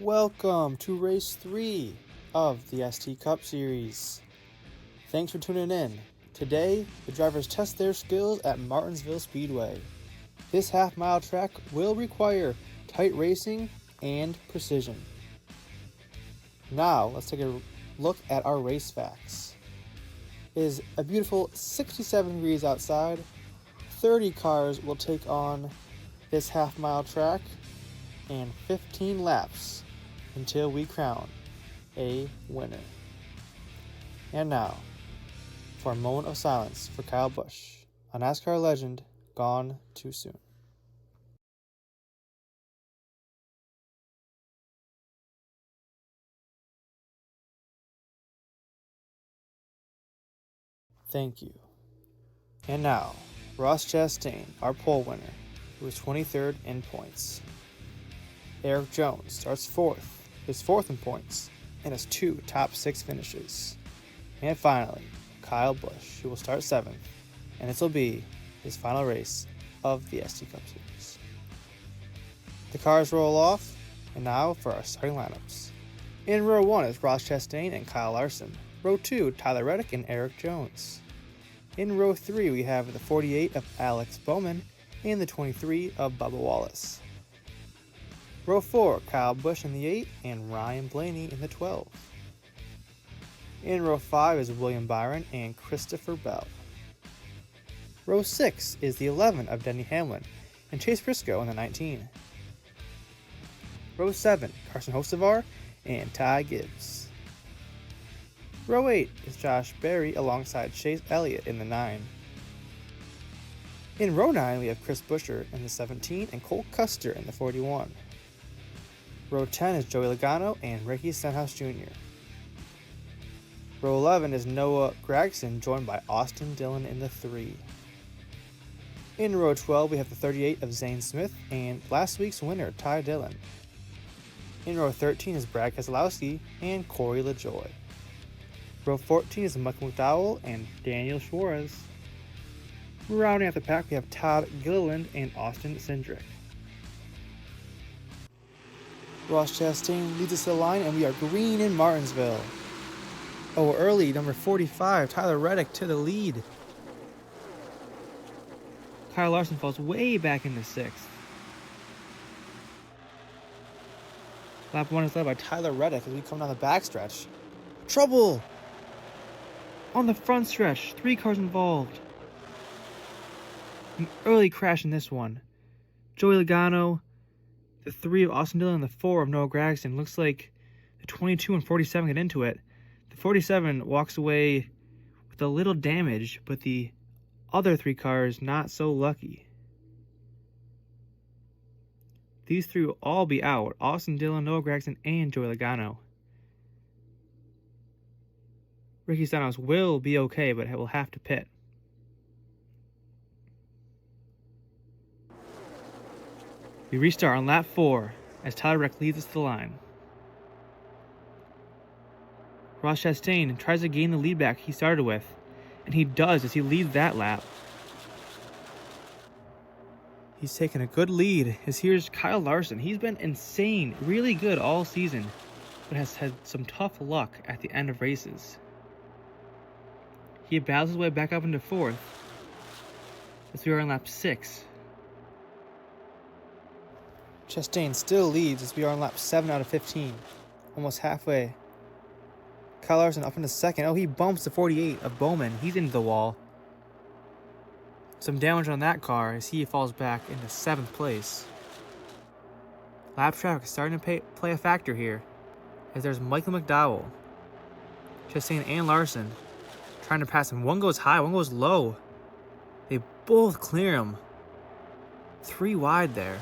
Welcome to race 3 of the ST Cup Series. Thanks for tuning in. Today, the drivers test their skills at Martinsville Speedway. This half-mile track will require tight racing and precision. Now, let's take a look at our race facts. It is a beautiful 67 degrees outside. 30 cars will take on this half-mile track and 15 laps until we crown a winner. And now, for a moment of silence for Kyle Busch, a NASCAR legend gone too soon. Thank you. And now, Ross Chastain, our pole winner, who is 23rd in points. Eric Jones starts 4th, is 4th in points, and has 2 top 6 finishes. And finally, Kyle Busch, who will start 7th, and this will be his final race of the ST Cup Series. The cars roll off, and now for our starting lineups. In row 1 is Ross Chastain and Kyle Larson. Row 2, Tyler Reddick and Eric Jones. In row 3, we have the 48 of Alex Bowman and the 23 of Bubba Wallace. Row 4, Kyle Busch in the 8 and Ryan Blaney in the 12. In row 5 is William Byron and Christopher Bell. Row 6 is the 11 of Denny Hamlin and Chase Briscoe in the 19. Row 7, Carson Hocevar and Ty Gibbs. Row 8 is Josh Berry alongside Chase Elliott in the 9. In row 9 we have Chris Buescher in the 17 and Cole Custer in the 41. Row 10 is Joey Logano and Ricky Stenhouse Jr. Row 11 is Noah Gragson joined by Austin Dillon in the 3. In row 12 we have the 38 of Zane Smith and last week's winner Ty Dillon. In row 13 is Brad Keselowski and Corey LaJoie. Row 14 is Michael McDowell and Daniel Suarez. Rounding out the pack, we have Todd Gilliland and Austin Cindric. Ross Chastain leads us to the line, and we are green in Martinsville. Oh, early, number 45, Tyler Reddick to the lead. Kyle Larson falls way back into 6th. Lap 1 is led by Tyler Reddick as we come down the backstretch. Trouble! On the front stretch, 3 cars involved. An early crash in this one. Joey Logano, the 3 of Austin Dillon, and the 4 of Noah Gragson. Looks like the 22 and 47 get into it. The 47 walks away with a little damage, but the other 3 cars not so lucky. These 3 will all be out. Austin Dillon, Noah Gragson, and Joey Logano. Ricky Stenhouse will be okay, but will have to pit. We restart on lap 4 as Tyler Reddick leads us to the line. Ross Chastain tries to gain the lead back he started with, and he does as he leads that lap. He's taken a good lead as here's Kyle Larson. He's been insane, really good all season, but has had some tough luck at the end of races. He battles his way back up into 4th as we are on lap 6. Chastain still leads as we are on lap 7 out of 15, almost halfway. Kyle Larson up into 2nd. Oh, he bumps the 48 of Bowman. He's into the wall. Some damage on that car as he falls back into 7th place. Lap traffic is starting to play a factor here as there's Michael McDowell, Chastain, and Larson trying to pass him. One goes high, one goes low. They both clear him. 3 wide there.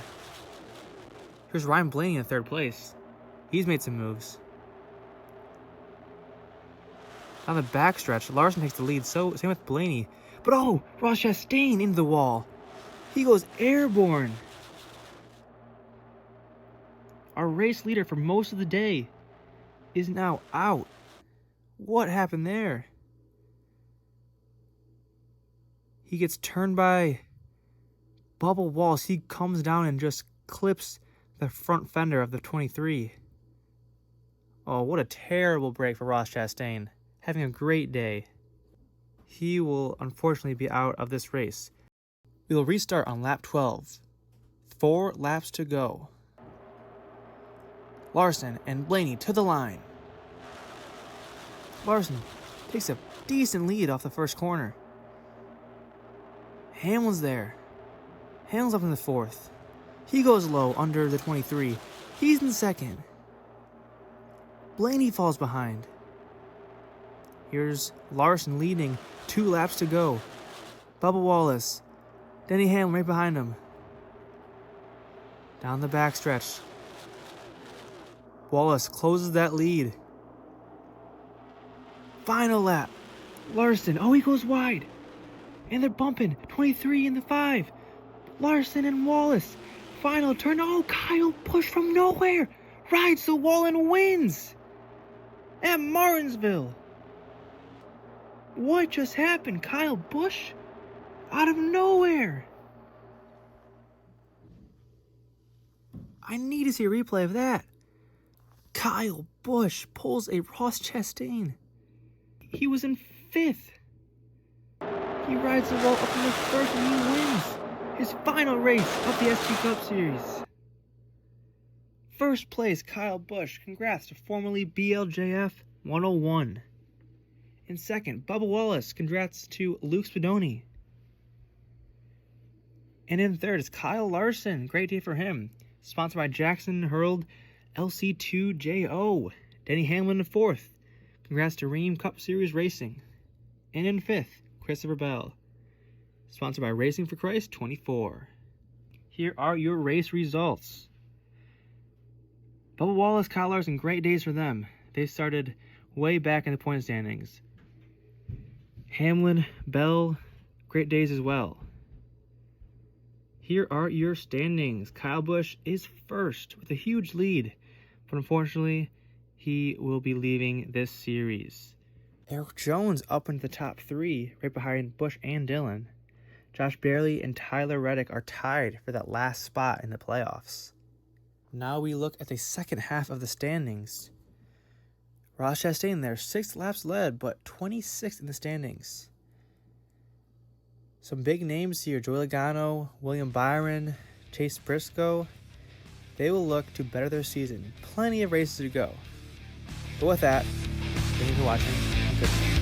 Here's Ryan Blaney in 3rd place. He's made some moves. On the backstretch, Larson takes the lead, so same with Blaney. But oh, Ross Chastain into the wall. He goes airborne. Our race leader for most of the day is now out. What happened there? He gets turned by Bubba Wallace. He comes down and just clips the front fender of the 23. Oh, what a terrible break for Ross Chastain. Having a great day. He will unfortunately be out of this race. We will restart on lap 12. 4 laps to go. Larson and Blaney to the line. Larson takes a decent lead off the first corner. Hamlin's there. Hamlin's up in the 4th. He goes low under the 23. He's in second. Blaney falls behind. Here's Larson leading. 2 laps to go. Bubba Wallace. Denny Hamlin right behind him. Down the backstretch. Wallace closes that lead. Final lap. Larson. Oh, he goes wide. And they're bumping. 23 in the 5. Larson and Wallace. Final turn. Oh, Kyle Busch from nowhere rides the wall and wins at Martinsville. What just happened? Kyle Busch out of nowhere. I need to see a replay of that. Kyle Busch pulls a Ross Chastain. He was in 5th. He rides the wall up in the 1st and he wins his final race of the ST Cup Series. First place, Kyle Busch. Congrats to formerly BLJF 101. In second, Bubba Wallace. Congrats to Luke Spadoni. And in third is Kyle Larson. Great day for him. Sponsored by Jackson Hurled LC2JO. Denny Hamlin in 4th. Congrats to Ream Cup Series Racing. And in 5th, Christopher Bell. Sponsored by Racing for Christ 24. Here are your race results. Bubba Wallace, Kyle Larson, great days for them. They started way back in the point standings. Hamlin, Bell, great days as well. Here are your standings. Kyle Busch is first with a huge lead, but unfortunately, he will be leaving this series. Eric Jones up into the top 3, right behind Busch and Dillon. Josh Bailey and Tyler Reddick are tied for that last spot in the playoffs. Now we look at the second half of the standings. Ross Chastain there, 6 laps led, but 26th in the standings. Some big names here, Joey Logano, William Byron, Chase Briscoe. They will look to better their season. Plenty of races to go. But with that, thank you for watching. Good.